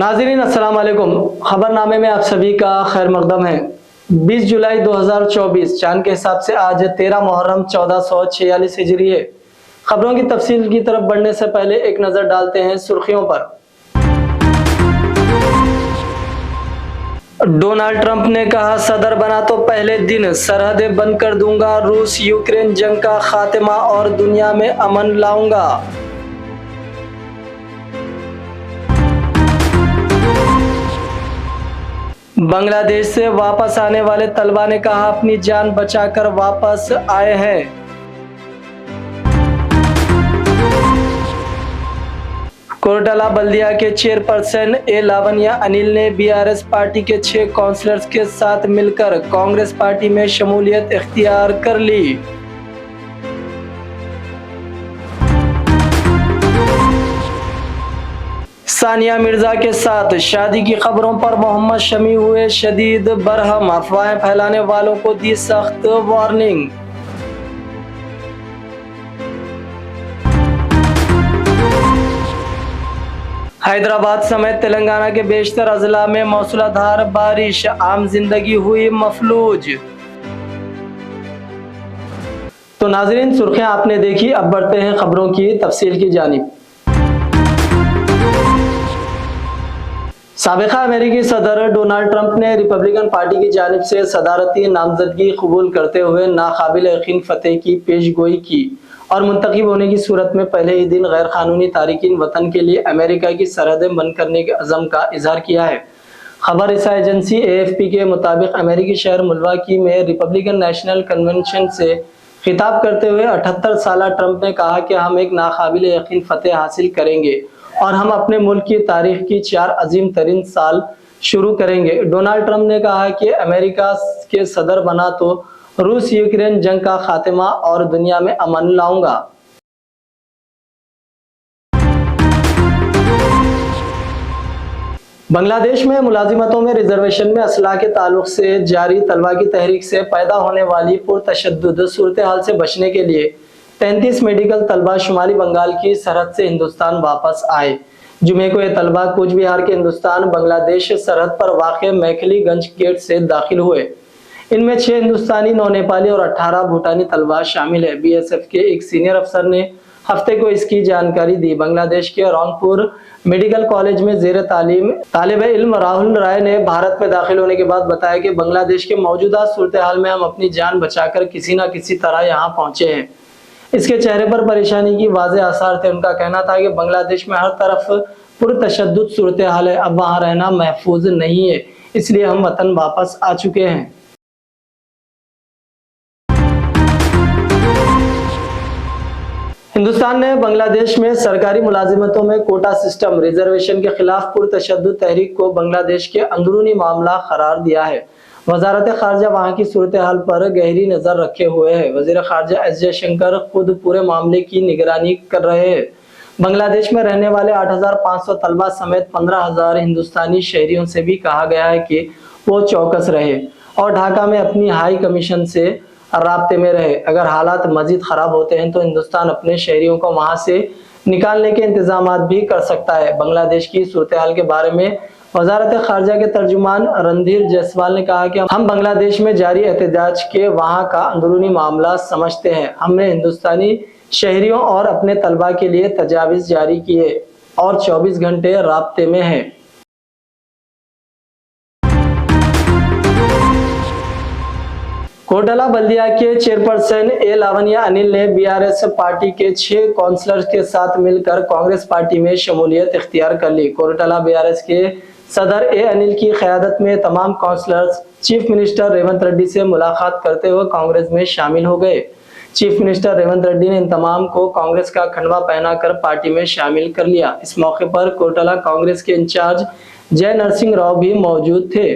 नाज़रीन अस्सलाम वालेकुम। खबरनामे में आप सभी का खैर मकदम है। 20 जुलाई 2024 चांद के हिसाब से आज 13 मुहर्रम 1446 हिजरी है। खबरों की तफसील की तरफ बढ़ने से पहले एक नजर डालते हैं सुर्खियों पर। डोनाल्ड ट्रंप ने कहा, सदर बना तो पहले दिन सरहदें बंद कर दूंगा, रूस यूक्रेन जंग का खात्मा और दुनिया में अमन लाऊंगा। बांग्लादेश से वापस आने वाले तलबा ने कहा, अपनी जान बचाकर वापस आए हैं। कोरटला बल्दिया के चेयरपर्सन ए लावनिया अनिल ने बीआरएस पार्टी के 6 काउंसलर्स के साथ मिलकर कांग्रेस पार्टी में शमूलियत इख्तियार कर ली। सानिया मिर्जा के साथ शादी की खबरों पर मोहम्मद शमी हुए शदीद बरहम, अफवाहें फैलाने वालों को दी सख्त वार्निंग। हैदराबाद समेत तेलंगाना के बेशतर अजला में मौसलाधार बारिश, आम जिंदगी हुई मफलूज। तो नाजरीन, सुर्खियां आपने देखी, अब बढ़ते हैं खबरों की तफसील की जानिब। साबिका अमेरिकी सदर डोनाल्ड ट्रंप ने रिपब्लिकन पार्टी की जानिब से सदारती नामजदगी कबूल करते हुए नाकाबिल यकीन फतेह की पेशगोई की और मुंतखब होने की सूरत में पहले ही दिन गैर कानूनी तारिकीन वतन के लिए अमेरिका की सरहदें बंद करने के अज़म का इजहार किया है। खबर रसा एजेंसी AFP के मुताबिक अमेरिकी शहर मिल्वाकी में रिपब्लिकन नेशनल कन्वेंशन से खिताब करते हुए 78 साला ट्रंप ने कहा कि हम एक नाकाबिल यकीन फतेह हासिल करेंगे और हम अपने मुल्क की तारीख की 4 अजीम तरीन साल शुरू करेंगे। डोनाल्ड ट्रंप ने कहा कि अमेरिका के सदर बना तो रूस यूक्रेन जंग का खात्मा और दुनिया में अमन लाऊंगा। बांग्लादेश में मुलाजिमतों में रिजर्वेशन में असला के ताल्लुक से जारी तलबा की तहरीक से पैदा होने वाली पुरतशद्दुद सूरत हाल से बचने के लिए 33 मेडिकल तलबा शुमाली बंगाल की सरहद से हिंदुस्तान वापस आए। जुमे को ये तलबा कूच बिहार के हिंदुस्तान बांग्लादेश सरहद पर वाक़े मैखलीगंज गेट से दाखिल हुए। इनमें 6 हिंदुस्तानी, 9 नेपाली और 18 भूटानी तलबा शामिल है। BSF के एक सीनियर अफसर ने हफ्ते को इसकी जानकारी दी। बांग्लादेश के रौनपुर मेडिकल कॉलेज में जेर तालीम तालिब इल्म राहुल राय ने भारत में दाखिल होने के बाद बताया कि बांग्लादेश के मौजूदा सूरत हाल में हम अपनी जान बचाकर किसी न किसी तरह यहाँ पहुंचे हैं। इसके चेहरे पर परेशानी की वाज़े आसार थे। उनका कहना था कि बांग्लादेश में हर तरफ पुरतशद्दुद सूरत हाल है, अब वहाँ रहना महफूज नहीं है, इसलिए हम वतन वापस आ चुके हैं। हिंदुस्तान ने बांग्लादेश में सरकारी मुलाजिमतों में कोटा सिस्टम रिजर्वेशन के खिलाफ पुरतशद्दुद तहरीक को बांग्लादेश के अंदरूनी मामला करार दिया है। वजारत खारजा वहाँ की सूरत हाल पर गहरी नजर रखे हुए है। वजीर खारजा एस जयशंकर खुद पूरे मामले की निगरानी कर रहे हैं। बांग्लादेश में रहने वाले 8,500 तलबा समेत 15,000 हिंदुस्तानी शहरियों से भी कहा गया है कि वो चौकस रहे और ढाका में अपनी हाई कमीशन से राब्ते में रहे। अगर हालात मजीद खराब होते हैं तो हिंदुस्तान अपने शहरियों को वहाँ से निकालने के इंतजाम भी कर सकता है। बांग्लादेश की सूरत हाल के बारे में वजारत खारजा के तर्जुमान रणधीर जायसवाल ने कहा कि हम बांग्लादेश में जारी एहतजाज के वहाँ का अंदरूनी मामला समझते हैं। हमने हिंदुस्तानी शहरियों और अपने तलबा के लिए तजावीज़ जारी किए और 24 घंटे राब्ते में हैं। कोरटला बल्दिया के चेयरपर्सन ए लावनिया अनिल ने BRS पार्टी के 6 काउंसलर्स के साथ मिलकर कांग्रेस पार्टी में शमूलियत इख्तियार कर ली। कोरटला BRS के सदर ए अनिल की क़यादत में तमाम councillors chief minister Revanth Reddy से मुलाकात करते हुए कांग्रेस में शामिल हो गए। चीफ मिनिस्टर रेवंत रेड्डी ने इन तमाम को कांग्रेस का खंडवा पहनाकर पार्टी में शामिल कर लिया। इस मौके पर कोरटला कांग्रेस के इंचार्ज जय नरसिंह राव भी मौजूद थे।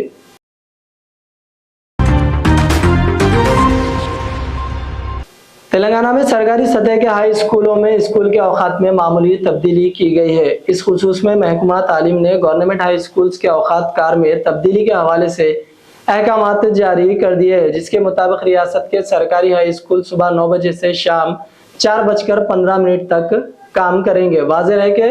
तेलंगाना में सरकारी सतह के हाई स्कूलों में स्कूल के औकात में मामूली तब्दीली की गई है। इस खुसूस में महकमा तालीम ने गवर्नमेंट हाई स्कूल्स के औकात कार में तब्दीली के हवाले से अहकामात जारी कर दिए हैं, जिसके मुताबिक रियासत के सरकारी हाई स्कूल सुबह 9 बजे से शाम 4:15 तक काम करेंगे। वाज़ेह है कि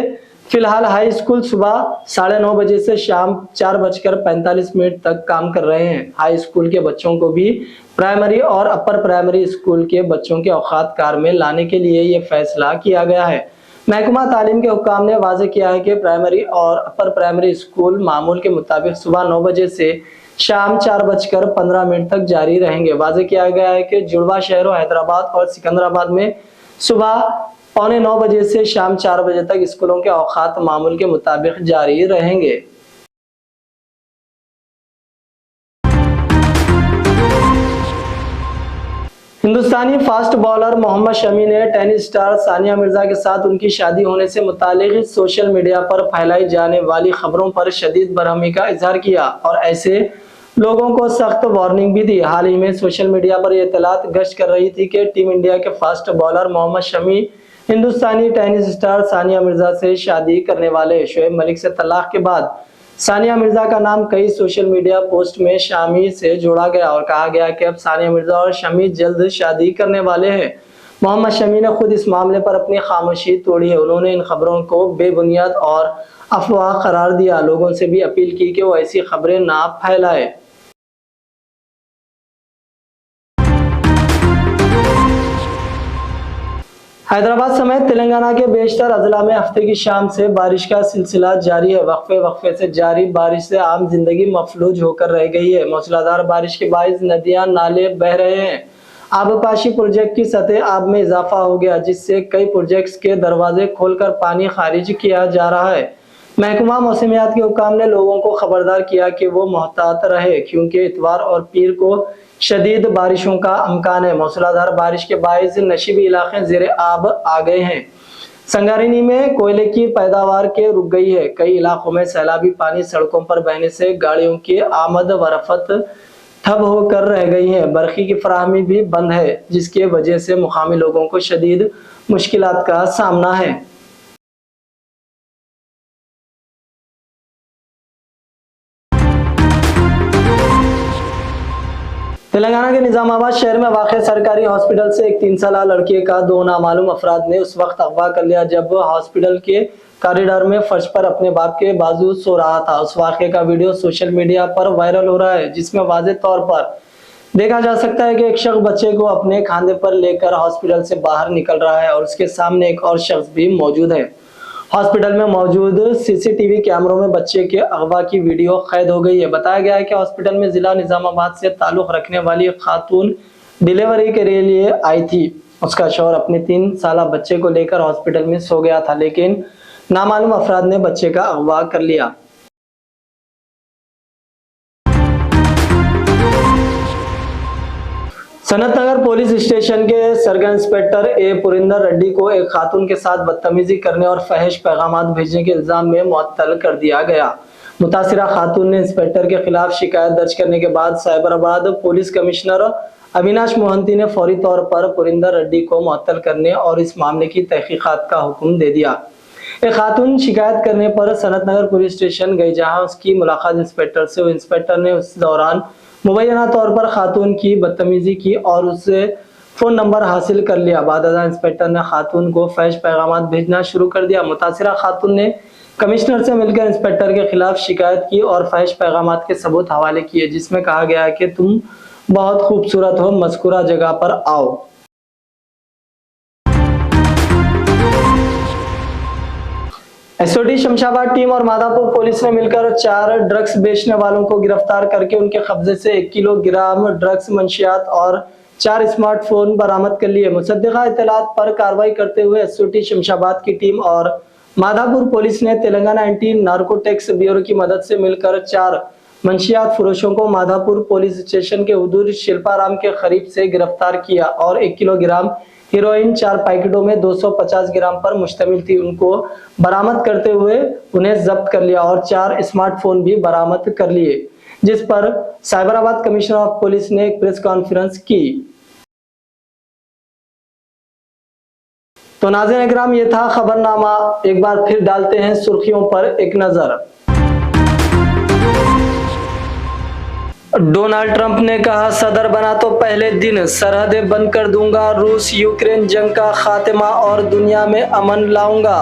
फिलहाल हाई स्कूल सुबह 9:30 बजे से शाम 4:45 तक काम कर रहे हैं। हाई स्कूल के बच्चों को भी प्राइमरी और अपर प्राइमरी स्कूल के बच्चों के औकात कार में लाने के लिए ये फैसला किया गया है। महकमा तालीम के हुक्काम ने वाज़ेह किया है कि प्राइमरी और अपर प्राइमरी स्कूल मामूल के मुताबिक सुबह 9 बजे से शाम 4:15 तक जारी रहेंगे। वाज़ेह किया गया है कि जुड़वा शहरों हैदराबाद और सिकंदराबाद में सुबह 8:45 बजे से शाम 4 बजे तक स्कूलों के औकात मामूल के मुताबिक जारी रहेंगे। हिंदुस्तानी फास्ट बॉलर मोहम्मद शमी ने टेनिस स्टार सानिया मिर्जा के साथ उनकी शादी होने से मुतालिक सोशल मीडिया पर फैलाई जाने वाली खबरों पर शदीद बरहमी का इजहार किया और ऐसे लोगों को सख्त वार्निंग भी दी। हाल ही में सोशल मीडिया पर यह इत्तलात गश्त कर रही थी कि टीम इंडिया के फास्ट बॉलर मोहम्मद शमी हिंदुस्तानी टेनिस स्टार सानिया मिर्जा से शादी करने वाले शोएब मलिक से तलाक के बाद सानिया मिर्जा का नाम कई सोशल मीडिया पोस्ट में शामी से जोड़ा गया और कहा गया कि अब सानिया मिर्जा और शमी जल्द शादी करने वाले हैं। मोहम्मद शमी ने खुद इस मामले पर अपनी खामोशी तोड़ी है। उन्होंने इन खबरों को बेबुनियाद और अफवाह करार दिया। लोगों से भी अपील की कि वो ऐसी खबरें ना फैलाए। हैदराबाद समेत तेलंगाना के बेशतर अजला में हफ्ते की शाम से बारिश का सिलसिला जारी है। वक्फे वक्फे से जारी बारिश से आम जिंदगी मफलूज होकर रह गई है। मूसलाधार बारिश के बायस नदियां नाले बह रहे हैं। आबपाशी प्रोजेक्ट की सतह आब में इजाफा हो गया, जिससे कई प्रोजेक्ट्स के दरवाजे खोलकर पानी खारिज किया जा रहा है। महकमा मौसमियात के हुक्काम ने लोगों को खबरदार किया कि वो मोहतात रहे, क्योंकि इतवार और पीर को शदीद बारिशों का अमकान है। मूसलाधार बारिश के बायस नशीबी इलाके जेर आब आ गए हैं। संगारेनी में कोयले की पैदावार के रुक गई है। कई इलाकों में सैलाबी पानी सड़कों पर बहने से गाड़ियों की आमद व रफत ठप होकर रह गई है। बरखी की फराहमी भी बंद है, जिसकी वजह से मुकामी लोगों को शदीद मुश्किलात का सामना है। तेलंगाना के निजामाबाद शहर में वाक़ सरकारी हॉस्पिटल से एक 3 साल लड़के का 2 नामालूम अफराद ने उस वक्त अगवा कर लिया जब हॉस्पिटल के कॉरिडोर में फर्श पर अपने बाप के बाजू सो रहा था। उस वाक़े का वीडियो सोशल मीडिया पर वायरल हो रहा है, जिसमें वाज़ेह तौर पर देखा जा सकता है कि एक शख्स बच्चे को अपने खांधे पर लेकर हॉस्पिटल से बाहर निकल रहा है और उसके सामने एक और शख्स भी मौजूद है। हॉस्पिटल में मौजूद सीसीटीवी कैमरों में बच्चे के अगवा की वीडियो कैद हो गई है। बताया गया है कि हॉस्पिटल में जिला निजामाबाद से ताल्लुक रखने वाली एक खातून डिलीवरी के लिए आई थी। उसका शौहर अपने 3 साल बच्चे को लेकर हॉस्पिटल में सो गया था, लेकिन नामालूम अफराद ने बच्चे का अगवा कर लिया। सनत नगर पुलिस स्टेशन के सरगना इंस्पेक्टर ए पुरिंदर रेड्डी को एक खातून के साथ बदतमीजी करने और फहश पैगामात भेजने के इल्जाम में मुअत्तल कर दिया गया। मुतासिरा खातून ने इंस्पेक्टर के खिलाफ शिकायत दर्ज करने के बाद साइबराबाद पुलिस कमिश्नर अविनाश मोहंती ने फौरी तौर पर पुरिंदर रेड्डी को मुअत्तल करने और इस मामले की तहकीकात का हुक्म दे दिया। एक खातून शिकायत करने पर सनत नगर पुलिस स्टेशन गई, जहां उसकी मुलाकात इंस्पेक्टर से हुई। इंस्पेक्टर ने उस दौरान मुबैना तौर पर खातून की बदतमीजी की और उससे फोन नंबर हासिल कर लिया। बादशाह इंस्पेक्टर ने खातून को फहश पैगामात भेजना शुरू कर दिया। मुतासिरा खातून ने कमिश्नर से मिलकर इंस्पेक्टर के खिलाफ शिकायत की और फहश पैगामात के सबूत हवाले किए, जिसमें कहा गया है कि तुम बहुत खूबसूरत हो, मज़कूरा जगह पर आओ। एसओटी शमशाबाद टीम और माधापुर पुलिस ने मिलकर 4 ड्रग्स बेचने वालों को गिरफ्तार करके उनके कब्जे से 1 किलोग्राम ड्रग्स मंशियात और 4 स्मार्टफोन बरामद कर लिए। मुसद्दिका इत्तलात पर कार्रवाई करते हुए एसओटी शमशाबाद की टीम और माधापुर पुलिस ने तेलंगाना एंटी नार्कोटिक्स ब्यूरो की मदद से मिलकर 4 मंशियात फरोशों को माधापुर पुलिस स्टेशन के हुदूद शिल्पाराम के करीब से गिरफ्तार किया और 1 किलोग्राम हीरोइन 4 पैकेटों में 250 ग्राम पर मुश्तमिल थी, उनको बरामद करते हुए उन्हें जब्त कर लिया और 4 स्मार्टफोन भी बरामद कर लिए, जिस पर साइबराबाद कमिश्नर ऑफ पुलिस ने एक प्रेस कॉन्फ्रेंस की। तो नाज़रीन इकराम, ये था खबरनामा। एक बार फिर डालते हैं सुर्खियों पर एक नजर। डोनाल्ड ट्रंप ने कहा, सदर बना तो पहले दिन सरहदें बंद कर दूंगा, रूस यूक्रेन जंग का खात्मा और दुनिया में अमन लाऊंगा।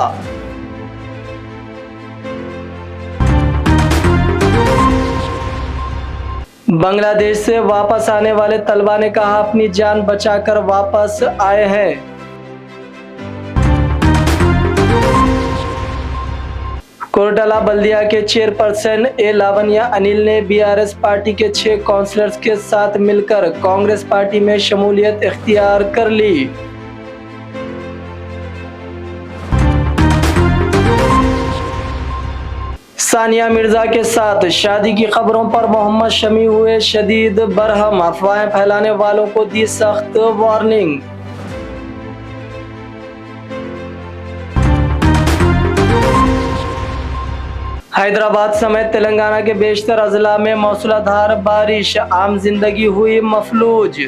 बांग्लादेश से वापस आने वाले तलबा ने कहा अपनी जान बचाकर वापस आए हैं। कोरटला बल्दिया के चेयरपर्सन ए लावनिया अनिल ने बीआरएस पार्टी के 6 काउंसलर्स के साथ मिलकर कांग्रेस पार्टी में शमूलियत इख्तियार कर ली। सानिया मिर्जा के साथ शादी की खबरों पर मोहम्मद शमी हुए शदीद बरहम, अफवाहें फैलाने वालों को दी सख्त वार्निंग। हैदराबाद समेत तेलंगाना के बेशतर अजला में मौसलाधार बारिश, आम जिंदगी हुई मफलूज।